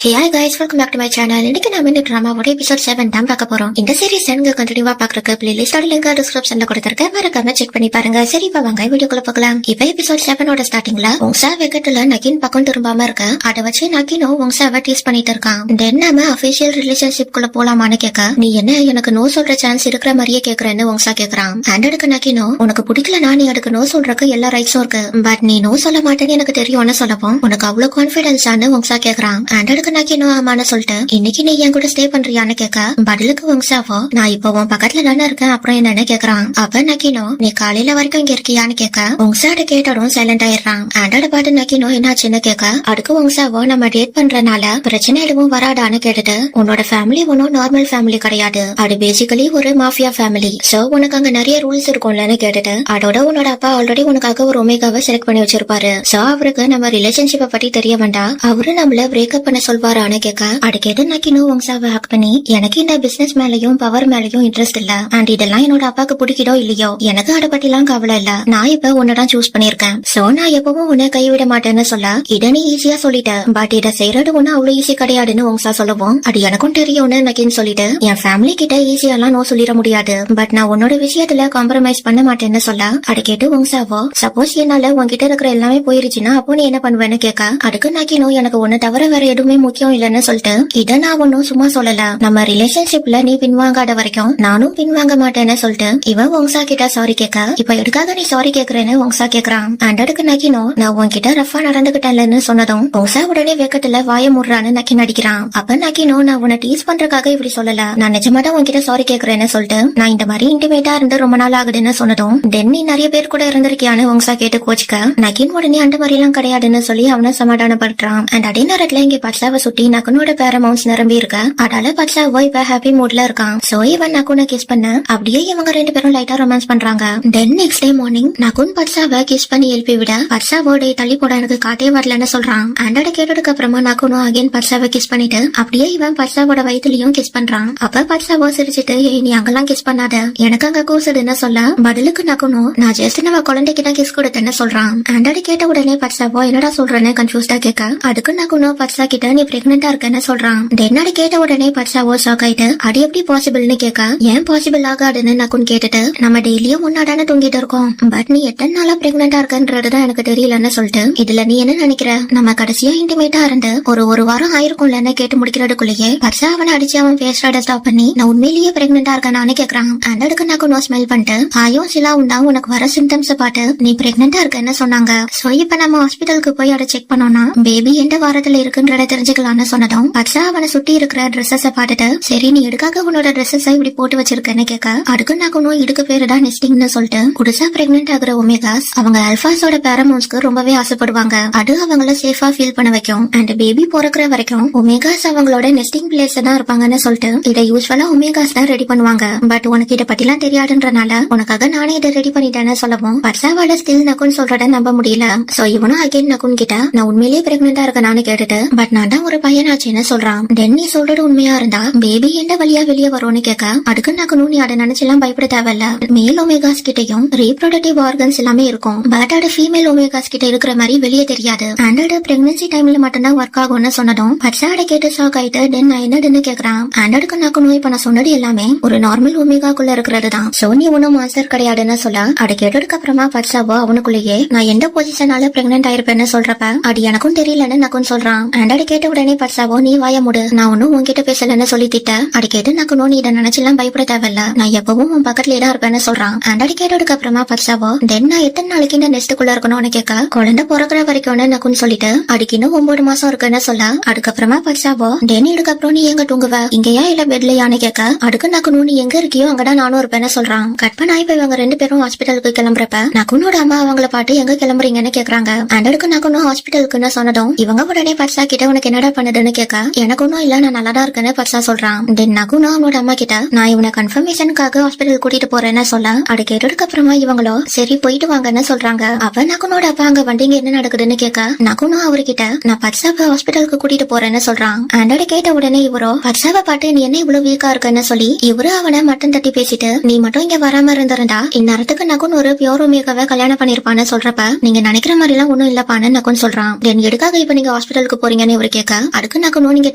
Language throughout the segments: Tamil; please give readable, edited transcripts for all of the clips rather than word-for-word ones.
Hey hi guys, welcome back to my channel. இன்னைக்கு நாம இந்த டிராமாவோட எபிசோட் 7 தான் பார்க்க போறோம். இந்த சீரிஸ் நீங்க கண்டினியூவா பார்க்கறதுக்கு பிளேலிஸ்டோட லிங்க் டிஸ்கிரிப்ஷன்ல கொடுத்திருக்கேன். மறக்காம செக் பண்ணி பாருங்க. சரி இப்ப வாங்க வீடியோக்குள்ள போகலாம். இப்ப எபிசோட் 7 ஓட ஸ்டார்டிங்ல உங்சா வெக்கெட்ல நகின் பக்கம் திரும்பாம இருக்க அத வச்சு நகினோ உங்சாவை டீஸ் பண்ணிட்டு இருக்கான். தென் நாம அபிஷியல் ரிலேஷன்ஷிப் குள்ள போலாமான்னு கேட்க, நீ என்ன எனக்கு நோ சொல்ற சான்ஸ் இருக்கிற மாதிரியே கேக்குறேன்னு உங்சா கேக்குறான். அண்ட் அதுக்கு நகினோ, உனக்கு பிடிக்கலனா நீ அதுக்கு நோ சொல்றதுக்கு எல்லா ரைட்ஸும் இருக்கு, பட் நீ நோ சொல்ல மாட்டேன்னு எனக்கு தெரியும்னு சொல்லப்போம் உனக்கு அவ்வளவு கான்பிடன்ஸான்னு உங்சா கேக்குறான். அண்ட் அதுக்கு நகினோ ஆமான சொல்லிட்டு, இன்னைக்கு நீ என் கூட ஸ்டே பண்றியான்னு கேட்க, பதிலுக்கு வங்சாவோ, நான் இப்போ உன் பக்கத்துல தானே இருக்கேன் அப்புறம் என்னன்னு கேக்குறான். அப்ப நகினோ, நீ காலையில வரைக்கும் இங்க இருக்கியான்னு கேட்க, வங்சாட கேட்டதும் சைலண்ட் ஆயிடுறான். ஆண்டோட பாட்டு நகினோ என்னாச்சுன்னு கேட்க, அதுக்கு வங்சாவோ, நம்ம டேட் பண்றனால பிரச்சனை எதுவும் வராடான்னு கேட்டுட்டு, உன்னோட ஃபேமிலி ஒன்னும் நார்மல் ஃபேமிலி கிடையாது, அது பேசிக்கலி ஒரு மாஃபியா ஃபேமிலி, சோ உனக்கு அங்க நிறைய ரூல்ஸ் இருக்கும்லன்னு கேட்டுட்டு, அதோட உன்னோட அப்பா ஆல்ரெடி உனக்காக ஒரு ஒமேகாவை செலக்ட் பண்ணி வச்சிருப்பாரு, சோ அவருக்கு நம்ம ரிலேஷன்ஷிப்பை பத்தி தெரிய வேண்டாம், அவரு நம்மள பிரேக்கப் பண்ண சொல்வாரான்னு கேட்க, அதுக்கு எது நகினோ வங்சாவை ஹேக் பண்ணி, எனக்கு இந்த பிசினஸ் மேலயும் பவர் மேலயும் இன்ட்ரெஸ்ட் இல்ல, அண்ட் இதெல்லாம் என்னோட அப்பாக்கு பிடிக்குதோ இல்லையோ எனக்கு அதை பத்தி எல்லாம் கவலை இல்ல, நான் இப்ப உன்னதான் சூஸ் பண்ணிருக்கேன், சோ நான் எப்பவும் உன்னை கைவிட மாட்டேன்னு சொல்ல, இத நீ ஈஸியா சொல்லிட்ட, பட் இதை செய்யறது ஒண்ணு அவ்வளவு ஈஸி கிடையாதுன்னு வங்சா சொல்லவும், அது எனக்கும் தெரியும்னு நகின் சொல்லிட்டு, என் ஃபேமிலி கிட்ட ஈஸியெல்லாம் நோ சொல்லிட முடியாது, பட் நான் உன்னோட விஷயத்துல காம்ப்ரமைஸ் பண்ண மாட்டேன்னு சொல்ல, அதை கேட்டு வங்சாவோ, சப்போஸ் என்னால உன்கிட்ட இருக்கிற எல்லாமே போயிருச்சுன்னா அப்போ நீ என்ன பண்ணுவேன்னு கேட்க, அதுக்கு நகினோ, எனக்கு ஒன்னு தவிர வேற எதுவுமே முக்கியம் இல்லன்னு சொல்லிட்டு, இத நான் ஒன்னும் சும்மா சொல்லல, நம்ம ரிலேஷன்ஷிப்ல நீ பின்வாங்காத வரைக்கும் நானும் பின்வாங்க மாட்டேன்னு சொல்லிட்டு இவன் வங்சா கிட்ட சாரி கேட்க, இப்ப எதுக்காக நீ சாரி கேக்குறேன்னு வங்சா கேக்குறான். அண்ட் அதுக்கு நகினோ, நான் உன்கிட்ட ரஃபா நடந்துகிட்டேன்னு சொன்னதும் வங்சா உடனே வேக்கத்துல வாய முடுறான்னு நக்கின் அடிக்கிறான். அப்ப நகினோ, நான் உன்னை டீஸ் பண்றதுக்காக இப்படி சொல்லல, நான் நிஜமாதான் உன்கிட்ட சாரி கேக்குறேன்னு சொல்லிட்டு, நான் இந்த மாதிரி இன்டிமேட்டா இருந்து ரொம்ப நாள் ஆகுதுன்னு சொன்னதும், தென் நீ நிறைய பேர் கூட இருந்திருக்கியான்னு வங்சா கேட்டு கோச்சுக்க, நகின் உடனே அந்த மாதிரி எல்லாம் கிடையாதுன்னு சொல்லி அவனை சமாதானப்படுறான். அண்ட் அதே நேரத்துல இங்க பட்சாவை சுட்டி நகனோட பேரமௌண்ட்ஸ் நிரம்பி இருக்க, அதால பட்சாவோ இப்ப ஹாப்பி மூட்ல இருக்கான். சோ இவன் நகுனை கிஸ் பண்ண, அப்படியே இவங்க ரெண்டு பேரும் லைட்டா ரொமான்ஸ் பண்றாங்க. தென் நெக்ஸ்ட் டே மார்னிங் நகுன் பட்சாவை கிஸ் பண்ணி எழுப்பி விட, பட்சாவோ டே தள்ளி போட எனக்கு காட்டே வரலன்னு சொல்றான். அண்டோட கேட்டதுக்கு அப்புறமா நகுனும் அகைன் பட்சாவை கிஸ் பண்ணிட்டு, அப்படியே இவன் பட்சாவோட வயிற்றுலயும் கிஸ் பண்றான். அப்ப பட்சாவோ சிரிச்சிட்டு, ஏய் நீ அங்கெல்லாம் கிஸ் பண்ணாத, எனக்கு அங்க கூசுதுன்னு சொல்ல, பதிலுக்கு நகுனும், நான் ஜஸ்ட் நம்ம குழந்தைக்கு தான் கிஸ் கொடுத்தேன்னு சொல்றான். அண்டோட கேட்ட உடனே பட்சாவோ என்னடா சொல்றேன்னு கன்ஃபியூஸ்டா கேட்க, அதுக்கு நகுனும் பட்சா கிட்ட நீ பிரெக்னெண்டா இருக்கேன்னு சொல்றான். தென்னாடி கேட்ட உடனே பட்சாவோ ஷாக் ஆயிட்டு, அது எப்படி பாசிபிள்னு கேட்க, ஏன் பாசிபிள் ஆகாதுன்னு நகுன் கேட்டுட்டு, நம்ம டெய்லியும் முன்னாடான தூங்கிட்டு இருக்கோம், பட் நீ எத்தனை நாளா பிரெக்னெண்டா இருக்கன்றதுதான் எனக்கு தெரியலன்னு சொல்லிட்டு, இதுல நீ என்ன நினைக்கிற, நம்ம கடைசியா இன்டிமேட்டா இருந்து ஒரு வாரம் ஆயிருக்கும்லன்னு கேட்டு முடிக்கிறதுக்குள்ளேயே பட்சா அவனை அடிச்சு அவன் பேசுறத ஸ்டாப் பண்ணி, நான் உண்மையிலேயே பிரெக்னெண்டா இருக்கேன்னு கேக்குறான். அந்த அடுக்கு நகுனோ ஸ்மெல் பண்ணிட்டு, ஆயும் சிலா உண்டா உனக்கு வர சிம்டம்ஸ் பார்த்து நீ பிரெக்னெண்டா இருக்கன்னு சொன்னாங்க, சோ இப்ப நம்ம ஹாஸ்பிட்டலுக்கு போய் அதை செக் பண்ணோம்னா பேபி எந்த வாரத்துல இருக்குன்றத தெரிஞ்சுக்கலாம்னு சொன்னதும், பட்சா அவனை சுட்டி இருக்கிற ட்ரெஸ்ஸஸ பார்த்துட்டு, சரி நீ எதுக்காக உன்னோட ட்ரெஸ்ஸஸ இப்படி போட்டு வச்சிருக்கேன்னு கேட்க, அதுக்கு நகுனும் இதுக்கு பேரு தான் நெஸ்டிங்னு சொல்லிட்டு, புதுசா பிரெக்னென்ட் ஆகுற ஒமேகாஸ் அவங்க அல்பாஸோட பேரமோன்ஸ்க்கு ரொம்பவே ஆசைப்படுவாங்க, அது அவங்கள சேஃபா ஃபீல் பண்ண வைக்கும், அண்ட் பேபி பிறக்கிற வரைக்கும் ஒமேகாஸ் அவங்களோட நெஸ்டிங் பிளேஸ் தான் இருப்பாங்கன்னு சொல்லிட்டு, இதை யூஸ்வலா ஒமேகாஸ் தான் ரெடி பண்ணுவாங்க, பட் உனக்கு இதை பத்தி எல்லாம் தெரியாதுன்றனால உனக்காக நானே இதை ரெடி பண்ணிட்டேன்னு சொல்லவும், பட்சாவால ஸ்டில் நகுன் சொல்றத நம்ப முடியல. சோ இவனும் அகைன் நகுன் கிட்ட, நான் உண்மையிலேயே பிரெக்னெண்டா இருக்கேன்னு கேட்டுட்டு, பட் நான் தான் ஒரு பையனாச்சுன்னு சொல்றான். டென்னி சொல்றது உண்மையா இருந்தா பேபி எந்த வழியா வெளியே வரும்னு கேட்க, அதுக்கு நகுனும் நீ அதை நினைச்செல்லாம் பயப்பட தேவையில்ல, மேல் ஒமேகாஸ் கிட்டையும் ரீப்ரொடக்டிவ் ஆர்கன்ஸ் எல்லாமே இருக்கும், பட் அது ஃபீமேல் ஒமேகாஸ் கிட்ட இருக்கிற மாதிரி வெளியே தெரியாது, அண்ட் அது பிரெக்னன்சி டைம்ல மட்டும்தான் ஒர்க் ஆகும்னு சொன்னதும் பட்சாட கேட்டு ஷாக் ஆயிட்டு, தென் நான் என்னதுன்னு கேக்குறான். அண்ட் அதுக்கு நகுனும், இப்ப நான் சொன்னது எல்லாமே ஒரு நார்மல் ஒமேகாக்குள்ள இருக்கிறது தான், சோ நீ ஒன்னும் மாஸ்டர் கிடையாதுன்னு சொல்ல, அதை கேட்டதுக்கு அப்புறமா பட்சாவோ அவனுக்குள்ளேயே, நான் எந்த பொசிஷனால பிரெக்னென்ட் ஆயிருப்பேன்னு சொல்றப்ப அது எனக்கும் தெரியலன்னு நகுன் சொல்றான். அண்ட் அதை கேட்ட உடனே பட்சாவோ, நீ வாய மூடு, நான் ஒன்னும் உன்கிட்ட பேசலன்னு சொல்லி திட்ட, அது கேட்டு நகுனும், நீ இதை நினைச்செல்லாம் பயப்பட தேவையில்ல, நான் எப்பவும் உன் பக்கத்துலயே தான் இருப்பேன்னு சொல்றான். அண்ட் அது கேட்டதுக்கு அப்புறமா பட்சாவோ, தென் நான் எத்தனை நாளைக்கு இந்த நெஸ்டுக்குள்ள இருக்கணும்னு கேட்க, குழந்தை பிறக்கிற வரைக்கும் நகுன் சொல்லிட்டு, அதுக்கு இன்னும் 9 மாசம் இருக்குன்னு சொல்ல, அதுக்கப்புறமா பட்சாவோ, தென் இதுக்கப்புறம் நீ எங்க தூங்குவ, இங்கயா இல்ல பெட்லயான்னு கேட்க, அதுக்கு நகுனும், நீ எங்க இருக்கியோ அங்கதான் நானும் இருப்பேன்னு சொல்றான். கட் பண்ணா இப்ப இவங்க ரெண்டு பேரும் ஹாஸ்பிட்டலுக்கு கிளம்புறப்ப நகுனோட அம்மா அவங்கள பாட்டு எங்க கிளம்புறீங்கன்னு கேக்குறாங்க. அண்ட் அதுக்கு நகுனும் ஹாஸ்பிட்டலுக்குன்னு சொன்னதும் இவங்க உடனே பட்சா கிட்ட, உனக்கு என்னடா பண்ணுதுன்னு கேட்க, எனக்கு ஒன்னும் இல்ல, நான் நல்லாதான் இருக்கேன்னு பட்சா சொல்றான். தென் நகுனும் அவனோட அம்மா கிட்ட, நான் இவனை கன்ஃபர்மேஷனுக்காக ஹாஸ்பிட்டல் கூட்டிட்டு போறேன்னு சொல்ல, அது கேட்டதுக்கு அப்புறமா இவங்களோ சரி போயிட்டு வாங்கன்னு சொல்றாங்க. அப்ப நகுனோட அப்பா அங்க வண்டிங்க என்ன நடக்குதுன்னு கேட்க, நகுனும் அவர்கிட்ட, நான் பட்சாவை ஹாஸ்பிட்டலுக்கு கூட்டிட்டு போறேன்னு சொல்றான். அண்ட் அதை கேட்ட உடனே இவரோ, பட்சாவை பாட்டு நீ என்ன இவ்வளவு வீக்கா இருக்குன்னு சொல்லி இவரு அவனை மட்டும் தட்டி பேசிட்டு, நீ மட்டும் இங்க வராம இருந்திருந்தா இந்நேரத்துக்கு நகுன் ஒரு பியோர் ஒமேகாவை கல்யாணம் பண்ணிருப்பான்னு சொல்றப்ப, நீங்க நினைக்கிற மாதிரி எல்லாம் ஒண்ணும் இல்லப்பான்னு நகுன் சொல்றான். தென் எதுக்காக இப்ப நீங்க ஹாஸ்பிட்டலுக்கு போறீங்கன்னு இவரு கேட்க, கேட்க அதுக்கு நகுனும் நீங்க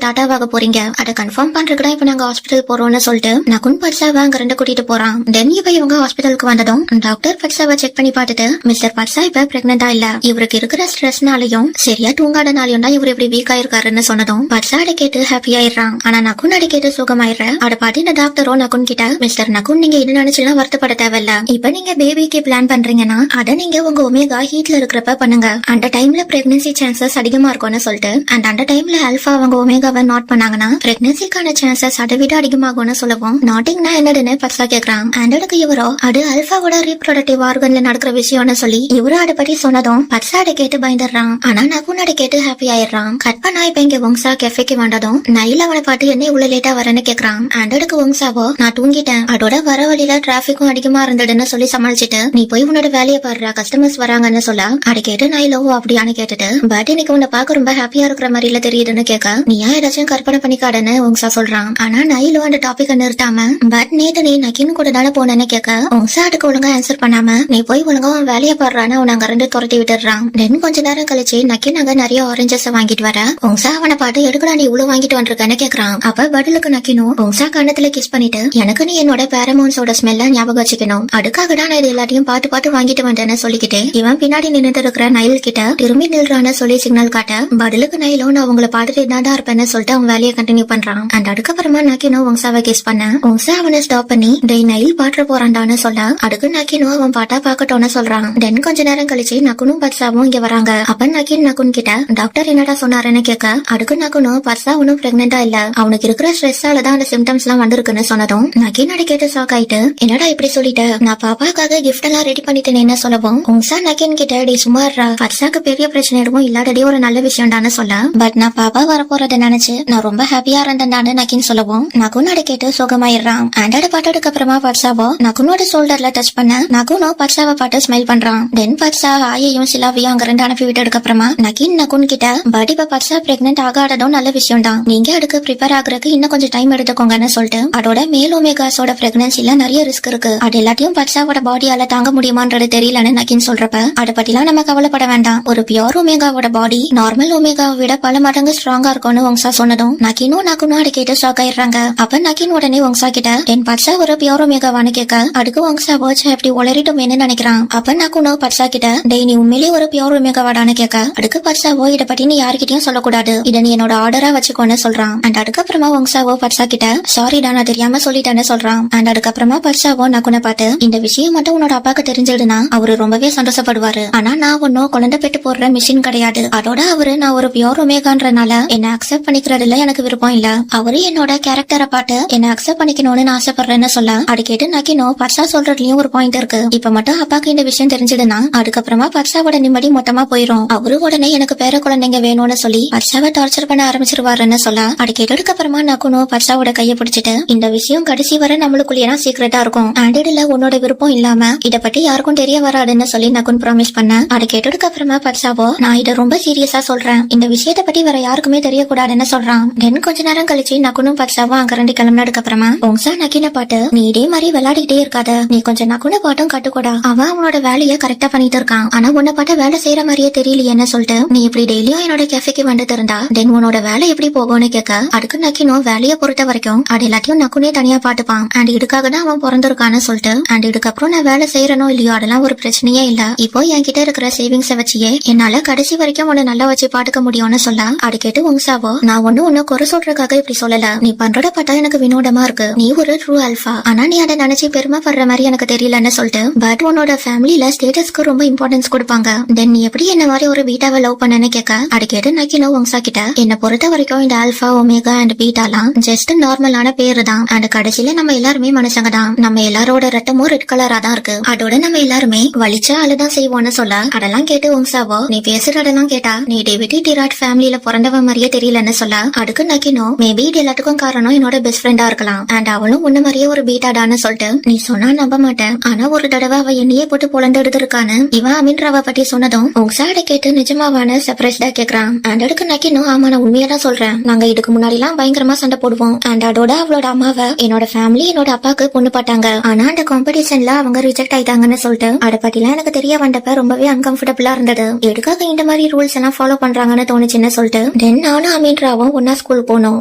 டாட்டாவாக போறீங்க அதை கன்ஃபார்ம் பண்றதுக்கு தான் இப்ப நாங்க ஹாஸ்பிட்டல் போறோம்னு சொல்லிட்டு நகுன் பர்சாவை அங்க ரெண்டு கூட்டிட்டு போறான். தென் இப்ப இவங்க ஹாஸ்பிட்டலுக்கு வந்ததும் டாக்டர் பர்சாவை செக் பண்ணி பார்த்துட்டு மிஸ்டர் பர்சா இப்ப பிரெக்னெண்டா இல்ல, இவருக்கு இருக்கிற ஸ்ட்ரெஸ்னாலையும் சரியா தூங்காதனாலையும் தான் இவர் இப்படி வீக் ஆயிருக்காருன்னு சொன்னதும் பர்சா அதை கேட்டு ஹாப்பி ஆயிடுறான். ஆனா நகுன் அதை கேட்டு சுகமாயிடுற. அதை பார்த்து இந்த டாக்டரும் நகுன் கிட்ட மிஸ்டர் நகுன் நீங்க இது நினைச்சுலாம் வருத்தப்பட தேவையில்ல, இப்ப நீங்க பேபிக்கு பிளான் பண்றீங்கன்னா அதை நீங்க உங்க ஒமேகா ஹீட்ல இருக்கிறப்ப பண்ணுங்க. அந்த டைம்ல பிரெக்னன்சி சான்சஸ் அதிகமா இருக்கும்னு சொல்லிட்டு அண்ட் அந்த டைம்ல ஆல்பா அவங்க ஒமேகாவை நாட் பண்ணாங்கன்னா பிரெக்னன்சிக்கான சான்சஸ் அதை விட அதிகமாகும்னு சொல்லவும் நாட்டிங்னா என்னதுன்னு பர்சா கேக்குறான். அண்ட் அதுக்கு இவரோ அது ஆல்பாவோட ரீப்ரொடக்டிவ் ஆர்கன்ல நடக்கிற விஷயம்னு சொல்லி இவரும் அதை பத்தி சொன்னதும் பர்சா அதை கேட்டு பயந்துடுறான். ஆனா நகுன் அதை கேட்டு ஹாப்பி ஆயிடுறான். கட் பண்ணா இப்ப இங்க வங்சா கெஃபேக்கு வந்ததும் நைல் அவனை பார்த்து என்ன இவ்வளவு லேட்டா வரேன்னு கேக்குறான். அண்ட் அதுக்கு வங்சாவோ நான் தூங்கிட்டேன், அதோட வர வழியில டிராபிக்கும் அதிகமா இருந்ததுன்னு சொல்லி சமாளிச்சுட்டு நீ போய் உன்னோட வேலையை பாடுற, கஸ்டமர்ஸ் வராங்கன்னு சொல்ல அதை கேட்டு நைலோ அப்படியான்னு கேட்டுட்டு பட் இன்னைக்கு உன்னை பார்க்க ரொம்ப ஹாப்பியா இருக்கிற மாதிரி இல்ல தெரியுதுன்னு கேட்க நீயா ஏதாச்சும் கற்பனை பண்ணிக்காடன்னு வங்சா சொல்றான். ஆனா நைலோ அந்த டாபிக்க நிறுத்தாம பட் நேத்து நீ நக்கின்னு கூட தானே போனேன்னு கேட்க வங்சா அதுக்கு ஒழுங்கா ஆன்சர் பண்ணாம நீ போய் ஒழுங்கா உன் வேலையை பாடுறான்னு அவன் அங்க ரெண்டு துரத்தி விட்டுறான். தென் கொஞ்ச நேரம் கழிச்சு நக்கின் அங்க நிறைய ஆரஞ்சஸ் வாங்கிட்டு வர வங்சா அவனை பார்த்து எடுக்கடா நீ இவ்வளவு வாங்கிட்டு வந்திருக்கன்னு கேக்குறான். அப்ப பதிலுக்கு நக்கினும் வங்சா கண்ணத்துல கிஸ் பண்ணிட்டு எனக்கு நீ என்னோட பேரமோன்ஸோட ஸ்மெல்ல ஞாபகம் வச்சுக்கணும், அதுக்காக தான் நான் இது எல்லாத்தையும் பார்த்து பார்த்து வாங்கிட்டு வந்தேன்னு சொல்லிக்கிட்டு இவன் பின்னாடி நின்னுட்டு இருக்கிற நைல் கிட்ட திரும்பி நில்றான்னு சொல்லி சிக்னல் காட்ட பதிலுக்கு நைலும் நான் உங்களை பார்த்துட்டு தான் இருப்பேன்னு சொல்லிட்டு அவன் வேலையை கண்டினியூ பண்றான். அண்ட் அதுக்கப்புறமா நக்கினோ வங்சாவை கிஸ் பண்ண வங்சா அவனை ஸ்டாப் பண்ணி டே நைல் பாட்டுற போறான்டான்னு சொல்ல அதுக்கு நக்கினோ அவன் பாட்டா பாக்கட்டோன்னு சொல்றான். தென் கொஞ்ச நேரம் கழிச்சு நக்குனும் பர்சாவும் இங்க வராங்க. அப்ப நக்குன் கிட்ட டாக்டர் என்னடா சொன்னாருன்னு கேட்க அதுக்கு நக்குனும் பர்சா ஒன்னும் பிரெக்னெண்டா இல்ல, அவனுக்கு இருக்கிற ஸ்ட்ரெஸ்ஸால தான் அந்த சிம்டம்ஸ் எல்லாம் வந்திருக்குன்னு சொன்னதும் நக்கின் அதை கேட்டு ஷாக் ஆயிட்டு என்னடா இப்படி சொல்லிட்டு நான் பாப்பாக்காக கிஃப்ட் எல்லாம் ரெடி பண்ணிட்டேன் என்ன சொல்லவும் உங்சா நக்கின் கிட்ட டே சுமாரா பர்சாக்கு பெரிய பிரச்சனை எதுவும் இல்லாதடி ஒரு நல்ல விஷயம் தானே சொல்ல பட் நான் பாப்பா வரப்போறதை நினைச்சு நான் ரொம்ப ஹாப்பியா இருந்தேன் நக்கின் சொல்லவும் நகுன் அதை கேட்டு சுகமாயிடுறான். அண்டாட பாட்டதுக்கு அப்புறமா பர்சாவோ நகுனோட ஷோல்டர்ல டச் பண்ண நகுனோ பர்சாவை பாட்டு ஸ்மைல் பண்றான். தென் பர்சா ஆயையும் சிலாவையும் அங்க ரெண்டு அனுப்பி விட்டதுக்கு அப்புறமா நகுன் கிட்ட பட் இப்ப பர்சா பிரெக்னென்ட் ஆகாததும் நல்ல விஷயம் தான், நீங்க அதுக்கு ப்ரிப்பேர் ஆகுறதுக்கு இன்னும் கொஞ்சம் டைம் எடுத்துக்கோங்கன்னு சொல்லிட்டு அதோட மேல் ஒமேகாஸோட பிரெக்னன்சில நிறைய ரிஸ்க் இருக்கு, அது எல்லாத்தையும் பர்சாவோட பாடியால தாங்க முடியுமான்றது தெரியலன்னு நக்கின் சொல்றப்ப அதை பத்திலாம் நம்ம கவலைப்பட வேண்டாம், ஒரு பியோர் ஒமேகாவோட பாடி நார்மல் ஒமேகாவை விட பல மடங்கு ஸ்ட்ராங்கா இருக்கும்னு வங்சா சொன்னதும் நக்கினும் அதை கேட்டு ஷாக் ஆயிடுறாங்க. அப்ப நக்கின் உடனே வங்சா கிட்ட என் பர்சா ஒரு பியோர் ஒமேகாவான்னு கேட்க அதுக்கு வங்சா வாட்ச் எப்படி உளறிட்டுமேன்னு நினைக்கிறான். அப்ப நக்குனோ பர்சா கிட்ட டே நீ உண்மையிலேயே ஒரு பியோர் ஒமேகாவாடான்னு கேட்க அதுக்கு பர்சாவோ இதை பத்தி நீ யாருக்கிட்டையும் சொல்லக்கூடாது, இதை நீ என்னோட ஆர்டரா வச்சுக்கோன்னு சொல்றான். அண்ட் அதுக்கப்புறமா வங்சாவோ பர்சா கிட்ட சாரிடா நான் தெரியாம சொல்லிட்டேன்னு சொல்றான். அண்ட் அதுக்கப்புறமா பர்சாவோ நக்குனை பார்த்து இந்த விஷயம் மட்டும் உன்னோட அப்பாக்கு தெரிஞ்சிடுனா அவரு ரொம்பவே சந்தோஷப்படுவாரு, ஆனா நான் ஒன்னும் குழந்தை பெட்டு போடுற மிஷின் கிடையாது, அதோட அவரு நான் ஒரு பியோர் ஒமேகான்றனால என்ன அக்செப்ட் பண்ணிக்கிறதுல எனக்கு விருப்பம் இல்ல, அவரு என்னோட கேரக்டரை பார்த்து என்ன அக்செப்ட் பண்ணிக்கணும்னு நான் ஆசைப்படுறேன்னு சொல்ல அது கேட்டு நக்கினோ பர்சா சொல்றதுலயும் ஒரு பாயிண்ட் இருக்கு, இப்ப மட்டும் அப்பாக்கு இந்த விஷயம் தெரிஞ்சதுன்னா அதுக்கப்புறமா பர்சாவோட நிம்மதி மொத்தமா போயிரும், அவரு உடனே எனக்கு பேர குழந்தைங்க வேணும்னு சொல்லி பர்சாவை டார்ச்சர் பண்ண ஆரம்பிச்சிருவாருன்னு சொல்ல அது கேட்டதுக்கு அப்புறமா நக்குனோ பர்சாவோட கையை பிடிச்சிட்டு இந்த விஷயம் கடைசி வரை நம்மளுக்குள்ளேயே சீக்கிரட்டா இருக்கும், ஆண்டட்ல உன்னோட விருப்பம் இல்லாம இத பத்தி யாருக்கும் தெரிய வராதுன்னு சொல்லி நக்குன் ப்ராமிஸ் பண்ண அது கேட்டதுக்கு அப்புறமா பர்சாவோ நான் இதை ரொம்ப சீரியஸா சொல்றேன், இந்த விஷயத்த பத்தி வேற யாருக்குமே தெரியக்கூடாதுன்னு சொல்றான். தென் கொஞ்ச நேரம் கழிச்சு நக்குனும் பர்சாவும் அங்க ரெண்டு கிளம்பினதுக்கு அப்புறமா வங்சா நக்கின பாட்டு நீ இதே மாதிரி விளையாடிட்டே இருக்காத, நீ கொஞ்சம் நக்குன பாட்டும் கட்டுக்கூடா, அவன் அவனோட வேலையை கரெக்டா பண்ணிட்டு இருக்கான், ஆனா உன்னை பாட்ட வேலை செய்யற மாதிரியே தெரியலையேன்னு சொல்லிட்டு நீ இப்படி டெய்லியும் என்னோட கேஃபேக்கு வந்துட்டு இருந்தா தென் உன்னோட வேலை எப்படி போகும்னு கேட்க அதுக்கு நக்கினும் வேலையை பொறுத்த வரைக்கும் அது எல்லாத்தையும் நக்குனே தனியா பாட்டுப்பான், அண்ட் இதுக்காக தான் அவன் பிறந்திருக்கான்னு சொல்லிட்டு அண்ட் இதுக்கப்புறம் நான் வேலை செய்யறனோ இல்லையோ அதெல்லாம் ஒரு பிரச்சனையே இல்ல, இப்போ என்கிட்ட இருக்கிற சேவிங்ஸை வச்சியே என்னால கடைசி வரைக்கும் உன்னை நல்லா வச்சு பாட்டுக்க முடியும்னு சொல்ல அது கேட்டு வங்சாவோ நான் உன்னை குறை சொல்றதுக்காக இப்படி சொல்லல, நீ பண்றத பார்த்தா எனக்கு வினோதமா இருக்கு, நீ ஒரு ட்ரூ ஆல்பா, ஆனா நீ அதை நினைச்சு பெருமைப்படுற மாதிரி எனக்கு தெரியலன்னு சொல்லிட்டு பட் உன்னோட ஃபேமிலில ஸ்டேட்டஸ்க்கு ரொம்ப இம்பார்ட்டன்ஸ் கொடுப்பாங்க, தென் நீ எப்படி என்ன மாதிரி ஒரு பீட்டாவை லவ் பண்ணனு கேட்க அது கேட்டு நக்கினோ வங்சா கிட்ட என்ன பொறுத்த வரைக்கும் இந்த ஆல்பா ஒமேகா அண்ட் பீட்டாலாம் ஜஸ்ட் நார்மலான பேரு தான், அண்ட் கடைசியில நம்ம எல்லாருமே மனுஷங்க தான், நம்ம எல்லாரோட ரத்தமும் ரெட் கலரா தான் இருக்கு, அதோட நம்ம எல்லாருமே வலிச்சா அழுதான் செய்வோம்னு சொல்ல அதெல்லாம் கேட்டு வங்சாவோ நீ பேசுறதெல்லாம் கேட்டா நீ டேவிட் டிராட் ஃபேமிலியில பிறந்தவன் மாதிரியே தெரியலன்னு சொல்ல அதுக்கு நக்கினோ மேபி இது எல்லாத்துக்கும் காரணம் என்னோட பெஸ்ட் ஃப்ரெண்டா இருக்கலாம், அண்ட் அவளும் உன்ன மாதிரியே ஒரு பீட்டாடான்னு சொல்லிட்டு நீ சொன்னா நம்ப மாட்டேன், ஆனா ஒரு தடவை அவ என்னையே போட்டு பொழந்து எடுத்திருக்கான்னு இவன் அமின்ராவை பத்தி சொன்னதும் உங்சாட கேட்டு நிஜமாவான சர்ப்ரைஸ்டா கேக்குறான். அண்ட் அதுக்கு நக்கினோ ஆமா நான் உண்மையா சொல்றேன், நாங்க இதுக்கு முன்னாடி எல்லாம் பயங்கரமா சண்டை போடுவோம், அண்ட் அதோட அவளோட அம்மாவை என்னோட ஃபேமிலி என்னோட அப்பாக்கு பொண்ணு பாட்டாங்க, ஆனா அந்த காம்படிஷன்ல அவங்க ரிஜெக்ட் ஆயிட்டாங்கன்னு சொல்லிட்டு அதை பத்திலாம் எனக்கு தெரிய வந்தப்ப ரொம்பவே அன்கம்ஃபர்டபுளா இருந்தது, எதுக்காக இந்த மாதிரி ரூல்ஸ் எல்லாம் ஃபாலோ பண்றாங்கன்னு தோணுச்சுன்னு சொல்லிட்டு தென் நானும் அமீன்ராவும் ஒன்னா ஸ்கூல் போனோம்.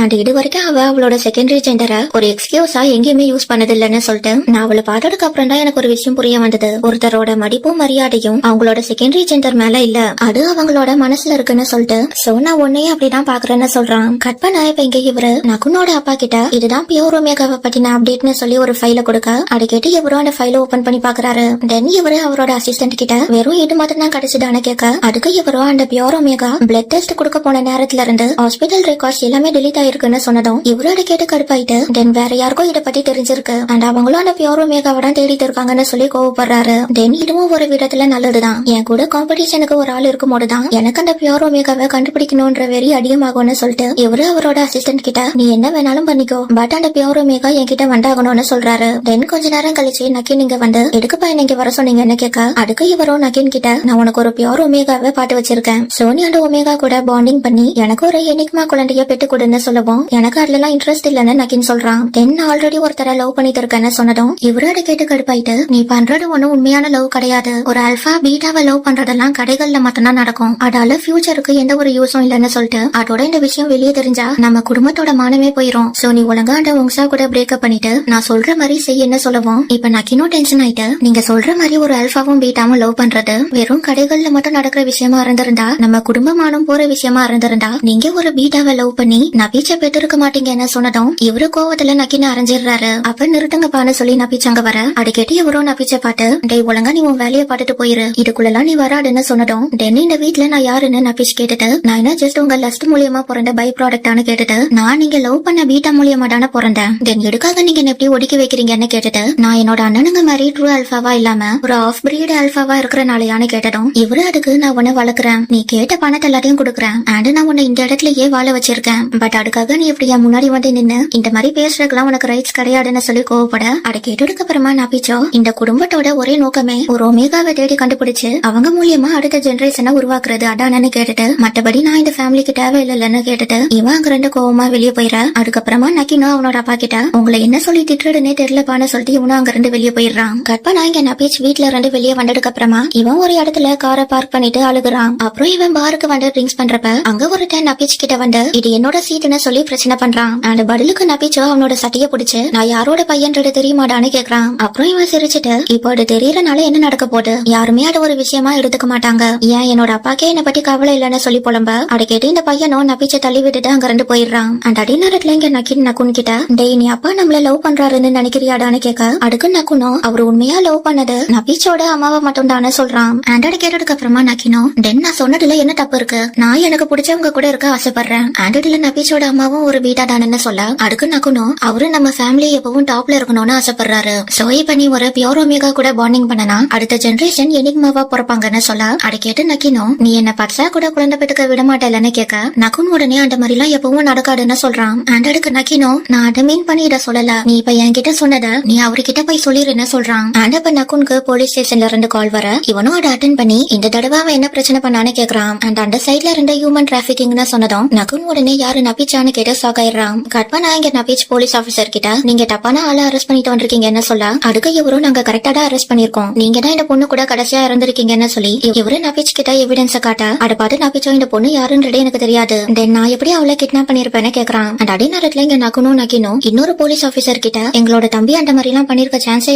அண்ட் இது வரைக்கும் அவ அவளோட செகண்டரி ஜெண்டரை ஒரு எக்ஸ்கியூஸா எங்கேயுமே யூஸ் பண்ணது இல்லன்னு சொல்லிட்டு நான் அவளை பார்த்ததுக்கு அப்புறம் தான் எனக்கு ஒரு விஷயம் புரிய வந்தது. ஒருத்தரோட மதிப்பும் மரியாதையும் அவங்களோட செகண்டரி ஜெண்டர் மேல இல்ல, அது அவங்களோட மனசுல இருக்குன்னு சொல்லிட்டு சோ நான் உன்னையே அப்படிதான் பாக்குறேன்னு சொல்றான். கட் பண்ண இப்ப இங்க இவரு நகுனோட அப்பா கிட்ட இதுதான் பியூர் ஒமேகாவை பத்தின அப்டேட்னு சொல்லி ஒரு ஃபைல கொடுக்க அதை கேட்டு இவரும் அந்த ஃபைல ஓபன் பண்ணி பாக்குறாரு. தென் இவரு அவரோட அசிஸ்டன்ட் கிட்ட வெறும் இது மட்டும் தான் கிடைச்சதான கேட்க அதுக்கு இவரும் அந்த பியூர் ஒமேகா பிளட் டெஸ்ட் கொடுக்க போன நேரத்துல இருந்து ஹாஸ்பிட்டல் ரெக்கார்ட்ஸ் எல்லாமே டெலீட் ஆயிருக்குன்னு சொன்னதும் இவரு அதை கேட்டு கடுப்பாயிட்டு தென் வேற யாருக்கும் இதை பத்தி தெரிஞ்சிருக்கு அண்ட் அவங்களும் அந்த பியூர் ஒமேகாவை தான் தேடிட்டு இருக்காங்கன்னு சொல்லி கோவப்படுறாரு. தென் இதுவும் ஒரு விதத்துல நல்லதுதான். என் கூட காம்படிஷனுக்கு ஒரு ஆள் இருக்கும் போதுதான் எனக்கு அந்த பியூர் ஒமேகாவை கண்டுபிடிக்கணும்ன்ற வெறி அதிகமாகும்னு சொல்லிட்டு இவரு அவரோட அசிஸ்டன்ட் கிட்ட நீ என்ன வேணாலும் பண்ணிக்கோ, பட் அந்த பியூர் ஒமேகா என்கிட்ட வந்தாகணும்னு சொல்றாரு. தென் கொஞ்ச நேரம் கழிச்சு நக்கின் இங்க வந்து எதுக்குப்பா நீங்க வர சொன்னீங்கன்னு கேட்க அதுக்கு இவரும் நக்கின் கிட்ட நான் உனக்கு ஒரு பியூர் ஒமேகாவை பாட்டு வச்சிருக்கேன், சோனி அந்த ஒமேகா கூட பாண்டிங் பண்ணி எனக்கு ஒரு எனிக்மா குழந்தைய பெட்டு கொடுன்னு சொல்லவும் எனக்கு அதுல இன்ட்ரெஸ்ட் இல்லன்னு நக்கின் சொல்றான். தென் ஆல்ரெடி ஒருத்தர லவ் பண்ணிட்டு இருக்கேன்னு சொன்னதும் இவரு அதை கேட்டு கடுப்பாயிட்டு நீ பண்றது ஒன்னும் உண்மையான லவ் கிடையாது, ஒரு அல்பா பீட்டாவை லவ் பண்றதெல்லாம் கடைகள்ல மட்டும்தான் நடக்கும், அதால ஃபியூச்சருக்கு எந்த ஒரு யூஸும் இல்லன்னு சொல்லிட்டு அதோட இந்த விஷயம் வெளியே தெரிஞ்சா நம்ம குடும்பத்தோட மானமே போயிரும், சோ நீ ஒழுங்கா அந்த உங்ஸா கூட பிரேக்கப் பண்ணிட்டு நான் சொல்ற மாதிரி செய்யன்னு சொல்லவும் இப்ப நக்கினும் டென்ஷன் ஆயிட்டு நீங்க சொல்ற மாதிரி ஒரு அல்பாவும் பீட்டாவும் லவ் பண்றது வெறும் கடைகள்ல மட்டும் நடக்கிற விஷயமா இருந்திருந்தா நம்ம குடும்பமானம் போற விஷயமா இருந்திருந்தா நீங்க ஒரு பீட்டாவை லவ் பண்ணி நபீச்ச பெற்றிருக்க மாட்டீங்கன்னு சொன்னதும் இவரு கோவத்துல நக்கின அரைஞ்சிடுறாரு. அப்ப நிறுத்துங்கப்பான்னு சொல்லி நபீச்சங்க வர அதை கேட்டு இவரும் நபீச்ச பாட்டு டே ஒழுங்கா நீ உன் வேலையை பாட்டுட்டு போயிரு, இதுக்குள்ளலாம் நீ வராடுன்னு சொன்னதும் தென் இந்த வீட்டுல நான் யாருன்னு நபீச் கேட்டுட்டு நான் என்ன ஜஸ்ட் உங்க லஸ்ட் மூலியமா பிறந்த பை ப்ராடக்டானு கேட்டுட்டு நான் நீங்க லவ் பண்ண பீட்டா மூலியமா தானே பிறந்தேன், தென் எதுக்காக நீங்க என்ன எப்படி ஒடுக்கி வைக்கிறீங்கன்னு கேட்டுட்டு நான் என்னோட அண்ணனுங்க மாதிரி ட்ரூ அல்பாவா இல்லாம ஒரு ஆஃப் பிரீட் அல்பாவா இருக்கிறனாலயான்னு கேட்டதும் இவரு அதுக்கு நான் உன்னை வளர்க்குறேன், நீ கேட்ட பணத்தை எல்லாத்தையும் கொடுக்குறேன் அண்ட் நான் உன்னை இந்த இடத்துலயே வாழ வச்சிருக்கேன், பட் அதுக்காக நீ இப்படி என் முன்னாடி வந்து நின்னு இந்த மாதிரி பேசுறதுக்கெல்லாம் உனக்கு ரைட்ஸ் கிடையாதுன்னு சொல்லி கோவப்பட அதை கேட்டதுக்கு அப்புறமா நபிச்சோ இந்த குடும்பத்தோட ஒரே நோக்கமே ஒரு ஒமேகாவை தேடி கண்டுபிடிச்சு அவங்க மூலியமா அடுத்த ஜெனரேஷனை உருவாக்குறது அதானு கேட்டுட்டு மற்றபடி நான் இந்த ஃபேமிலிக்கு தேவையில்லைன்னு கேட்டுட்டு இவன் அங்க ரெண்டு கோவமா வெளியே போயிட. அதுக்கப்புறமா நக்கினோ அவனோட அப்பா கிட்ட உங்களை என்ன சொல்லி திட்டுறதுன்னே தெரியலப்பான்னு சொல்லிட்டு இவனும் அங்க ரெண்டு வெளியே போயிடுறான். கற்பனா இங்க நபீச் வீட்டுல ரெண்டு வெளியே வந்ததுக்கு அப்புறமா இவன் ஒரு இடத்துல காரை பார்க் பண்ணிட்டு அழுகுறான். அப்புறம் இவன் பாருக்கு வந்து ட்ரிங்க்ஸ் பண்றப்ப அங்க ஒருத்தன் நபீச் கிட்ட வந்து இது என்னோட சீட்டுன்னு சொல்லி பிரச்சனை பண்றான். அந்த பதிலுக்கு நபீச்சோ அவனோட சட்டைய பிடிச்சு நான் யாரோட பையன்றது தெரியுமாடான்னு கேக்குறான். அப்புறம் இவன் சிரிச்சுட்டு இப்போ அது தெரியறனால என்ன நடக்க போகுது, யாருமே அது ஒரு விஷயமா எடுத்துக்க மாட்டாங்க, ஏன் என்னோட அப்பாக்கே என்ன பத்தி கவலை இல்லன்னு சொல்லி புலம்ப அதை கேட்டு இந்த பையனும் நபீச்ச தள்ளி விட்டுட்டு அங்க ரெண்டு போயிடுறான். அந்த அடி நேரத்துல இங்க நக்குன் கிட்ட டேய் நீ அப்பா நம்மள லவ் பண்றாருன்னு நினைக்கிறியாடான்னு கேட்க அதுக்கு நக்குனோ அவர் உண்மையா லவ் பண்ணது நபீச்சோட அம்மாவை மட்டும் தானே சொல்றான். அண்ட் அதை கேட்டதுக்கு அப்புறமா நக்கினோ தென் நான் சொன்னதுல என்ன தப்பு இருக்கு, நான் எனக்கு பிடிச்சவங்க கூட இருக்க ஆசைப்படுறேன், அண்ட் இதுல நபீச்சோட அம்மாவும் ஒரு வீட்டா தானேன்னு சொல்ல அதுக்கு நக்குனோ அவரு நம்ம ஃபேமிலி எப்பவும் டாப்ல இருக்கணும்னு ஆசைப்படுறாரு, சோ இப்ப நீ ஒரு பியூர் ஒமேகா கூட பாண்டிங் பண்ணனா அடுத்த ஜெனரேஷன் எனிக்மாவா பிறப்பாங்கன்னு சொல்ல அதை கேட்டு நக்கினோ நீ என்ன பட்சா கூட குழந்தை பெற்றுக்க விட மாட்டேன்னு கேட்க நக்குன் உடனே அந்த மாதிரி எல்லாம் எப்பவும் நடக்காதுன்னு சொல்றான். அண்ட் அதுக்கு நக்கினோ நான் அதை மீன் பண்ணி இதை சொல்லல, நீ இப்ப என்கிட்ட சொன்னத நீ அவர்கிட்ட போய் சொல்லிருன்னு சொல்றான். அண்ட் அப்ப நக்குனுக்கு போலீஸ் ஸ்டேஷன்ல இருந்து கால் வர இவனும் அதை அட்டென்ட் பண்ணி இந்த தடவை அவன் என்ன பிரச்சனை பண்ணான்னு கேக்குறான். அண்ட் அந்த சைட்ல இருந்து ஹியூமன் டிராபிகிங்னு சொன்னதும் நக்குன் உடனே யாரு நபீச்சான்னு கேட்டு ஷாக் ஆயிடுறான். கற்பனா இங்க நபீச் போலீஸ் ஆபீசர் கிட்ட நீங்க தப்பான ஆளை அரெஸ்ட் பண்ணிட்டு வந்திருக்கீங்கன்னு சொல்ல அதுக்கு இவரும் நாங்க கரெக்டா தான் அரெஸ்ட் பண்ணிருக்கோம், நீங்க தான் இந்த பொண்ணு கூட கடைசியா இறந்திருக்கீங்கன்னு சொல்லி இவரு நபீச் கிட்ட எவிடன்ஸ காட்ட அதை பார்த்து நபீச்சோ இந்த பொண்ணு யாருன்றதே எனக்கு தெரியாது, தென் நான் எப்படி அவளை கிட்னாப் பண்ணிருப்பேன்னு கேக்குறான். அண்ட் அதே நேரத்துல இங்க நக்கினும் இன்னொரு போலீஸ் ஆபீசர் கிட்ட எங்களோட தம்பி அந்த மாதிரி எல்லாம் பண்ணிருக்க சான்ஸே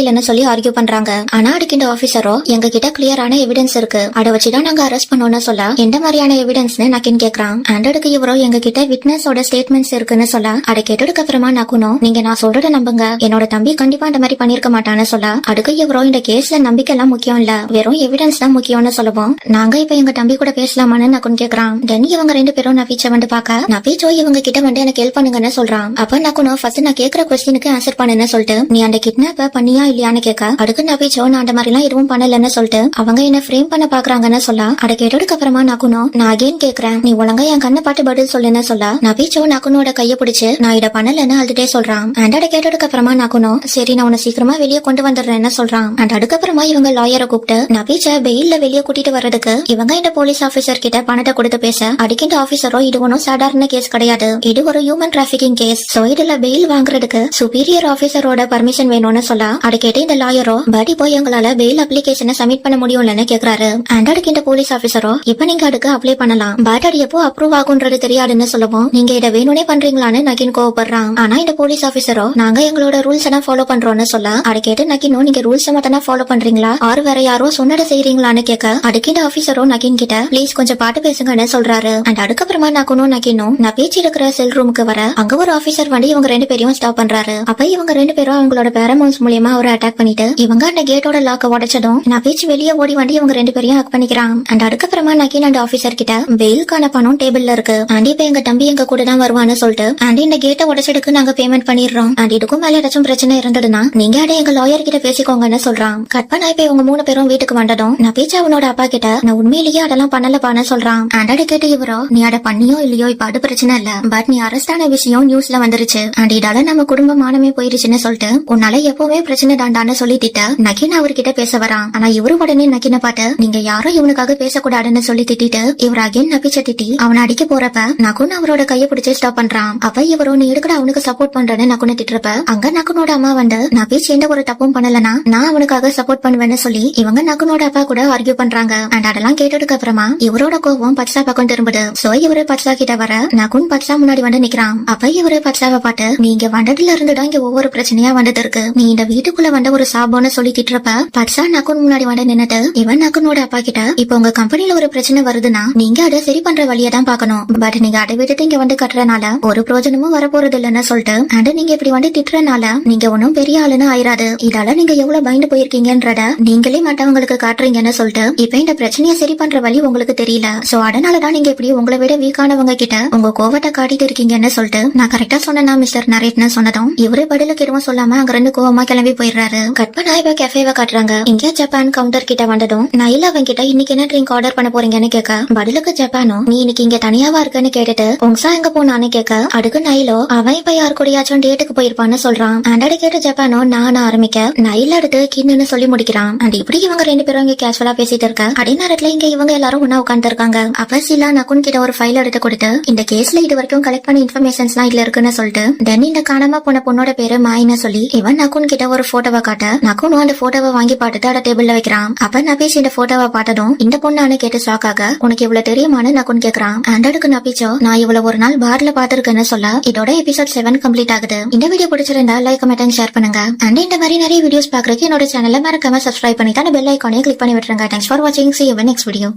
இல்லன்னு சொல்லி ஆர்கியூ பண்றாங்க. ஆனா அதுக்கு இந்த ஆபீசரோ எங்க கிட்ட கிளியரான எவிடன்ஸ் இருக்கு, அதை வச்சுதான் நாங்க அரெஸ்ட் பண்ணோம்னு சொல்ல எந்த மாதிரியான எவிடன்ஸ்னு நக்கின் கேக்குறான். அண்ட் அதுக்கு இவரோ எங்க கிட்ட விட்னஸோட ஸ்டேட்மெண்ட்ஸ் இருக்குன்னு சொல்ல அதை கேட்டதுக்கு அப்புறமா நக்குனோ நீங்க நான் சொல்றத நம்புங்க, என்னோட தம்பி கண்டிப்பா அந்த மாதிரி பண்ணிருக்க மாட்டான்னு சொல்ல அதுக்கு இவரோ இந்த கேஸ்ல நம்பிக்கை எல்லாம் முக்கியம் இல்ல, வெறும் எவிடன்ஸ் தான் முக்கியம்னு சொல்லுவோம், நாங்க இப்ப எங்க தம்பி கூட பேசலாமான்னு நக்குன் கேக்குறான். தென் இவங்க ரெண்டு பேரும் நபீச்ச வந்து பாக்க நபீச்சோ இவங்க கிட்ட வந்து எனக்கு ஹெல்ப் பண்ணுங்கன்னு சொல்றான். அப்ப நக்குனோ ஃபர்ஸ்ட் நான் கேக்குற கொஸ்டினுக்கு ஆன்சர் பண்ணுன்னு சொல்லிட்டு நீ அந்த கிட்னாப்ப பண்ணியா இல்லையான்னு கேட்க அதுக்கு நபீச்சோ நான் அந்த மாதிரி எல்லாம் எதுவும் பண்ணலன்னு சொல்லிட்டு அவங்க என்ன ஃப்ரேம் பண்ண பாக்குறாங்கன்னு சொல்ல அதை கேட்டதுக்கு அப்புறமா நக்குனோ நான் அகைன் கேக்குறேன் நீ ஒழுங்கா என் கண்ணை பாட்டு பதில் சொல்லுன்னு சொல்ல நபீச்சோ நக்குனோட கைய பிடிச்சு நான் இத பண்ணலன்னு அழுதுட்டே சொல்றான். அண்ட் அதை கேட்டதுக்கு அப்புறமா நக்குனோ சரி நான் உன்னை சீக்கிரமா வெளியே கொண்டு வந்துடுறேன்னு சொல்றான். அண்ட் அதுக்கப்புறமா இவங்க லாயரை கூப்பிட்டு நபீச்ச பெயில்ல வெளியே கூட்டிட்டு வர்றதுக்கு இவங்க இந்த போலீஸ் ஆபீசர் கிட்ட பணத்தை கொடுத்து பேச அடிக்கின்ற ஆபீசரோ இது ஒன்னும் சாதாரண கேஸ் கிடையாது, இது ஒரு ஹியூமன் டிராபிகிங் கேஸ், சோ இதுல பெயில் வாங்குறதுக்கு சுப்பீரியர் ஆபீசரோட பர்மிஷன் வேணும்னு சொல்ல அதை கேட்டு இந்த லாயரோ படி போய் எங்களால பெயில் அப்ளிகேஷனை சப்மிட் பண்ண முடியும்லன்னு கேக்குறாரு. அண்ட் அதுக்கு இந்த போலீஸ் ஆபீசரோ இப்ப நீங்க அதுக்கு அப்ளை பண்ணலாம், பட் அது எப்போ அப்ரூவ் ஆகுன்றது தெரியாதுன்னு சொல்லவும் நீங்க இதை வேணும்னே பண்றீங்களான்னு நகின் கோவப்படுறான். ஆனா இந்த போலீஸ் ஆபீசரோ நாங்க எங்களோட ரூல்ஸ் எல்லாம் ஃபாலோ பண்றோம்னு சொல்ல அதை கேட்டு நகினும் நீங்க ரூல்ஸ் மட்டும் தான் ஃபாலோ பண்றீங்களா ஆறு வேற யாரோ சொன்னதை செய்றீங்களான்னு கேட்க அதுக்கு இந்த ஆபீசரோ நகின் கிட்ட ப்ளீஸ் கொஞ்சம் பாட்டு பேசுங்கன்னு சொல்றாரு. அண்ட் அதுக்கப்புறமா நகினும் நான் பேச்சு இருக்கிற செல் ரூமுக்கு வர அங்க ஒரு ஆபீசர் வந்து இவங்க ரெண்டு பேரையும் ஸ்டாப் பண்றாரு. அப்ப இவங்க ரெண்டு பேரும் அவங்களோட பேரமோன்ஸ் மூலியமா ஒரு அட்டாக் பண்ணிட்டு இவங்க அந்த கேட்டோட லாக்க உடைச்சதும் நான் பேச்சு வெளியே ஓடி வந்து இவங்க ரெண்டு பேரையும் ஹக் பண்ணிக்கிறான். அண்ட் அதுக்கப்புறமா நகின் அந்த ஆபீசர் கிட்ட பெயிலுக்கான பணம் டேபிள்ல இருக்கு ஆண்டி இப்ப எங்க தம்பி எங்க கூட தான் வருவான்னு சொல்லிட்டு ஆண்டி இந்த கேட்டை உடைச்சதுக்கு நாங்க பேமெண்ட் பண்ணிடுறோம் அண்ட் இதுக்கும் மேல ஏதாச்சும் பிரச்சனை இருந்ததுன்னா நீங்க அடைய எங்க லாயர் கிட்ட பேசிக்கோங்கன்னு சொல்றான். கட் பண்ணா இப்ப இவங்க மூணு பேரும் வீட்டுக்கு வந்ததும் நான் பேச்சு அவனோட அப்பா கிட்ட நான் உண்மையிலேயே அதெல்லாம் பண்ணலப்பான்னு சொல்றான். அண்ட் அதை கேட்டு இவரோ நீ அதை பண்ணியோ இல்லையோ இப்ப அது பிரச்சனை இல்ல பட் நீ அரெஸ்ட் ஆன விஷயம் நியூஸ்ல வந்துருச்சு அண்ட் இதால நம்ம குடும்ப மானமே போயிருச்சுன்னு சொல்லிட்டு உன்னால எப்பவுமே பிரச்சனை தாண்டான்னு சொல்லிட்டு நகின் அவர்கிட்ட பேச வரான். ஆனா இவரு உடனே நகினை பார்த்து நீங்க யாரும் இவனுக்காக பேசக்கூடாதுன்னு சொல்லி திட்டிட்டு இவர் அகைன் நபிச்ச திட்டி அவனை அடிக்க போறப்ப நகுன் அவரோட கையை பிடிச்சு ஸ்டாப் பண்றான். அப்ப இவரோ நீ எடுக்கட அவனுக்கு சப்போர்ட் பண்றேன்னு நகுனை திட்டுறப்ப அங்க நகுனோட அம்மா வந்து நபீஷ் எந்த ஒரு தப்பும் பண்ணலனா நான் அவனுக்காக சப்போர்ட் பண்ணுவேன்னு சொல்லி இவங்க நகுனோட அப்பா கூட ஆர்கியூ பண்றாங்க. அண்ட் அதெல்லாம் கேட்டதுக்கு அப்புறமா இவரோட கோவம் பட்சா பக்கம் திரும்புது. சோ இவரு பட்சா கிட்ட வர நகுன் பட்சா முன்னாடி வந்து நிக்கிறான். அப்ப இவரு பட்சாவை பார்த்து நீங்க வந்ததுல இருந்துதான் இங்க ஒவ்வொரு பிரச்சனையா வந்தது இருக்கு நீ இந்த வீட்டுக்குள்ள வந்த ஒரு சாபோன்னு சொல்லி திட்டுறப்ப பட்சா நகுன் முன்னாடி வந்து நின்னுட்டு இவன் நகுனோட அப்பா கிட்ட இப்ப உங்க கம்பெனில ஒரு பிரச்சனை வருதுன்னா நீங்க அதை சரி பண்ற வழியை தான் பாக்கணும் பட் நீங்க அதை விட்டுட்டு இங்க வந்து கட்டுறனால ஒரு பிரோஜனமும் வரப்போறது இல்லன்னு சொல்லிட்டு அண்ட் நீங்க இப்படி வந்து திட்டுறனால நீங்க ஒன்னும் பெரிய ஆளுன்னு ஆயிராது இதால நீங்க எவ்வளவு பயந்து போயிருக்கீங்கன்றத நீங்களே மற்றவங்களுக்கு காட்டுறீங்கன்னு சொல்லிட்டு இப்ப இந்த பிரச்சனையை சரி பண்ற வழி உங்களுக்கு தெரியல சோ அதனாலதான் நீங்க இப்படி உங்களை விட வீக்கானவங்க கிட்ட உங்க கோவத்தை காட்டிட்டு இருக்கீங்கன்னு சொல்லிட்டு நான் கரெக்டா சொன்னா மிஸ்டர் நரேட்னு சொன்னதும் இவரே பதிலுக்கு எதுவும் சொல்லாம அங்க இருந்து கோவமா கிளம்பி போயிடுறாரு. கட் பண்ணா இப்ப கெஃபேவை காட்டுறாங்க. இங்க ஜப்பான் கவுண்டர் கிட்ட வந்ததும் நான் இல்ல அவங்க கிட்ட இன்னைக்கு என்ன ட்ரிங்க் ஆர்டர் பண்ண போறீங்கன்னு கேட்க பதிலுக்கு ஜப்பானும் நீ இன்னைக்கு இங்க தனியாவா இருக்கன்னு கேட்டுட்டு உங்சா எங்க போனான்னு கேட்க அதுக்கு நைலோ அவன் இப்ப யாரு கூடயாச்சும் டேட்டுக்கு போயிருப்பான்னு சொல்றான். அண்ட் அதை கேட்டு ஜப்பானோ நான் ஆரம்பிக்க நைல் அடுத்து கின்னு சொல்லி முடிக்கிறான். அண்ட் இப்படி இவங்க ரெண்டு பேரும் இங்க கேஷுவலா பேசிட்டு இருக்க அதே நேரத்துல இங்க இவங்க எல்லாரும் ஒன்னா உட்கார்ந்து இருக்காங்க. அப்ப சிலா நகுன் கிட்ட ஒரு ஃபைல் எடுத்து கொடுத்து இந்த கேஸ்ல இது வரைக்கும் கலெக்ட் பண்ண இன்ஃபர்மேஷன்ஸ் எல்லாம் இதுல இருக்குன்னு சொல்லிட்டு தென் இந்த காணாம போன பொண்ணோட பேரு மாயின்னு சொல்லி இவன் நகுன் கிட்ட ஒரு போட்டோவை காட்ட நகுனும் அந்த போட்டோவை வாங்கி பார்த்துட்டு அதை டேபிள்ல வைக்கிறான். அப்ப நபீஷ் இந்த போட்டோவை பார்த்ததும் இந்த பொண்ணானு கேட்டு ஷாக் ஆக உனக்கு இவ்வளவு தெரியுமான்னு நகுன் கேக்குறான். அண்ட் அதுக்கு நபீச்சோ நான் இவ்வளவு ஒரு நாள் பார்ல பாத்துருக்கேன்னு சொல்ல இதோட எபிசோட் 7 கம்ப்ளீட் ஆகுது. இந்த வீடியோ பிடிச்சிருந்தா லைக் கமெண்ட் அண்ட் ஷேர் பண்ணுங்க. அண்ட் இந்த மாதிரி நிறைய வீடியோஸ் பாக்குறதுக்கு என்னோட சேனலை மறக்காம சப்ஸ்கிரைப் பண்ணி தான் பெல் ஐக்கானே கிளிக் பண்ணி விட்டுருங்க. தேங்க்ஸ் ஃபார் வாட்சிங். See you in next video.